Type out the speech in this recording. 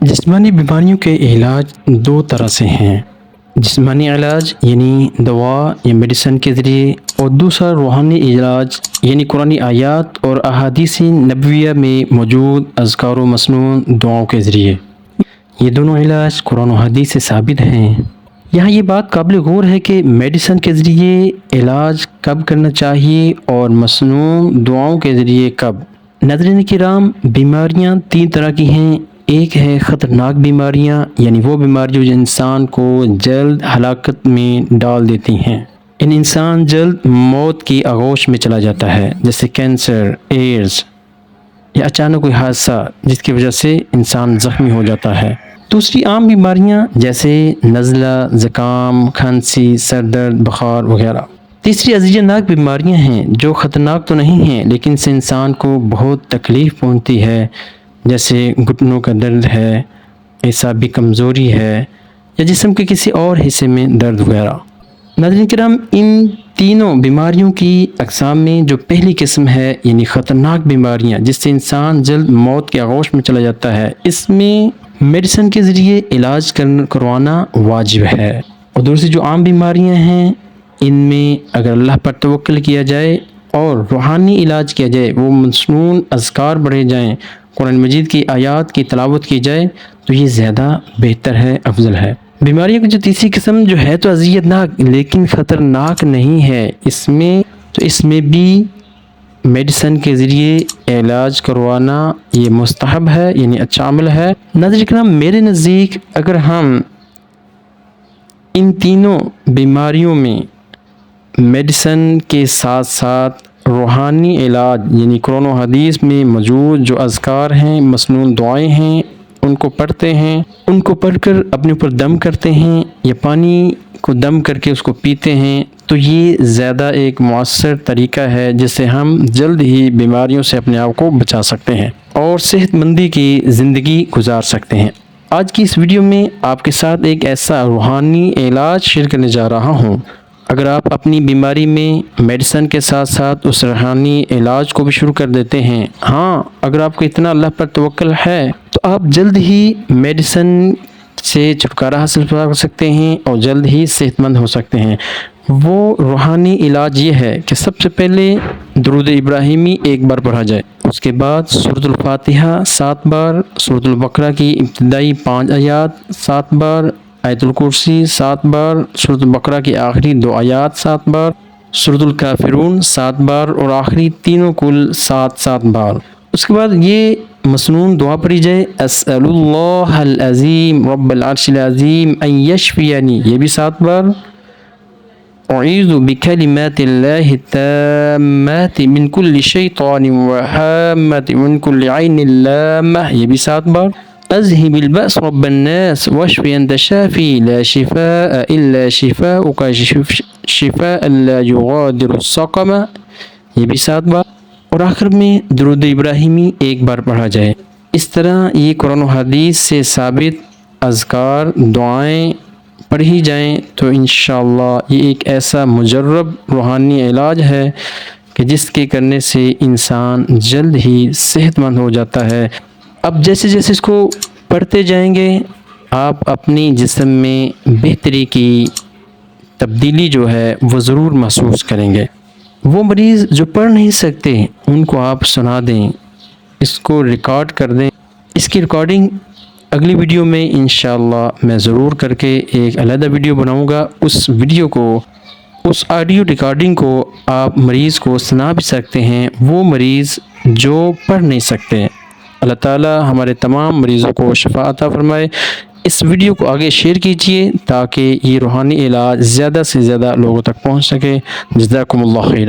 جسمانی بیماریوں کے علاج دو طرح سے ہیں، جسمانی علاج یعنی دوا یا میڈیسن کے ذریعے، اور دوسرا روحانی علاج یعنی قرآنی آیات اور احادیث نبویہ میں موجود اذکار و مسنون دعاؤں کے ذریعے۔ یہ دونوں علاج قرآن و حدیث سے ثابت ہیں۔ یہاں یہ بات قابل غور ہے کہ میڈیسن کے ذریعے علاج کب کرنا چاہیے اور مسنون دعاؤں کے ذریعے کب۔ ناظرین کرام، بیماریاں تین طرح کی ہیں۔ ایک ہے خطرناک بیماریاں، یعنی وہ بیماریاں جو انسان کو جلد ہلاکت میں ڈال دیتی ہیں، انسان جلد موت کی آغوش میں چلا جاتا ہے، جیسے کینسر، ایڈز یا اچانک کوئی حادثہ جس کی وجہ سے انسان زخمی ہو جاتا ہے۔ دوسری عام بیماریاں جیسے نزلہ، زکام، کھانسی، سر درد، بخار وغیرہ۔ تیسری اذیت ناک بیماریاں ہیں جو خطرناک تو نہیں ہیں لیکن سے انسان کو بہت تکلیف پہنچتی ہے، جیسے گھٹنوں کا درد ہے، اعصابی کمزوری ہے یا جسم کے کسی اور حصے میں درد وغیرہ۔ ناظرین کرام، ان تینوں بیماریوں کی اقسام میں جو پہلی قسم ہے یعنی خطرناک بیماریاں جس سے انسان جلد موت کے آغوش میں چلا جاتا ہے، اس میں میڈیسن کے ذریعے علاج کروانا واجب ہے۔ اور دوسری جو عام بیماریاں ہیں، ان میں اگر اللہ پر توکل کیا جائے اور روحانی علاج کیا جائے، وہ مسنون اذکار پڑھے جائیں، قرآن مجید کی آیات کی تلاوت کی جائے، تو یہ زیادہ بہتر ہے، افضل ہے۔ بیماریوں کی جو تیسری قسم جو ہے تو اذیت ناک لیکن خطرناک نہیں ہے، اس میں بھی میڈیسن کے ذریعے علاج کروانا یہ مستحب ہے، یعنی اچھا عمل ہے۔ ناظرین کرام، میرے نزدیک اگر ہم ان تینوں بیماریوں میں میڈیسن کے ساتھ ساتھ روحانی علاج یعنی قرآن و حدیث میں موجود جو اذکار ہیں، مسنون دعائیں ہیں، ان کو پڑھتے ہیں، ان کو پڑھ کر اپنے اوپر دم کرتے ہیں یا پانی کو دم کر کے اس کو پیتے ہیں، تو یہ زیادہ ایک مؤثر طریقہ ہے جس سے ہم جلد ہی بیماریوں سے اپنے آپ کو بچا سکتے ہیں اور صحت مندی کی زندگی گزار سکتے ہیں۔ آج کی اس ویڈیو میں آپ کے ساتھ ایک ایسا روحانی علاج شیئر کرنے جا رہا ہوں۔ اگر آپ اپنی بیماری میں میڈیسن کے ساتھ ساتھ اس روحانی علاج کو بھی شروع کر دیتے ہیں، اگر آپ کو اتنا اللہ پر توکل ہے تو آپ جلد ہی میڈیسن سے چھٹکارا حاصل کر سکتے ہیں اور جلد ہی صحت مند ہو سکتے ہیں۔ وہ روحانی علاج یہ ہے کہ سب سے پہلے درود ابراہیمی 1 بار پڑھا جائے، اس کے بعد سورۃ الفاتحہ 7 بار، سورۃ البقرہ کی ابتدائی 5 آیات 7 بار، آیت الکرسی 7 بار، سورۃ البقرہ کی آخری 2 آیات 7 بار، سورۃ الکافرون 7 بار اور آخری تینوں کل 7 بار۔ اس کے بعد یہ مسنون دعا پڑھی جائے، اسأل اللہ العظیم رب العرش العظیم ان یشفینی، یہ بھی 7 بار، اعوذ بکلمات اللہ التامات من کل شیطان وہامۃ من کل عین لامہ، یہ بھی 7 بار، اذهب البأس رب الناس واشف انت الشافی لا شفاء الا شفاؤک شفاء لا یغادر سقما، یہ بھی 7 بار، اور آخر میں درود ابراہیمی 1 بار پڑھا جائے۔ اس طرح یہ قرآن و حدیث سے ثابت اذکار دعائیں پڑھی جائیں تو انشاءاللہ یہ ایک ایسا مجرب روحانی علاج ہے کہ جس کے کرنے سے انسان جلد ہی صحت مند ہو جاتا ہے۔ اب جیسے جیسے اس کو پڑھتے جائیں گے، آپ اپنی جسم میں بہتری کی تبدیلی جو ہے وہ ضرور محسوس کریں گے۔ وہ مریض جو پڑھ نہیں سکتے ان کو آپ سنا دیں، اس کو ریکارڈ کر دیں۔ اس کی ریکارڈنگ اگلی ویڈیو میں انشاءاللہ میں ضرور کر کے ایک علیحدہ ویڈیو بناؤں گا۔ اس آڈیو ریکارڈنگ کو آپ مریض کو سنا بھی سکتے ہیں، وہ مریض جو پڑھ نہیں سکتے۔ اللہ تعالی ہمارے تمام مریضوں کو شفا عطا فرمائے۔ اس ویڈیو کو آگے شیئر کیجئے تاکہ یہ روحانی علاج زیادہ سے زیادہ لوگوں تک پہنچ سکے۔ جزاکم اللہ خیر۔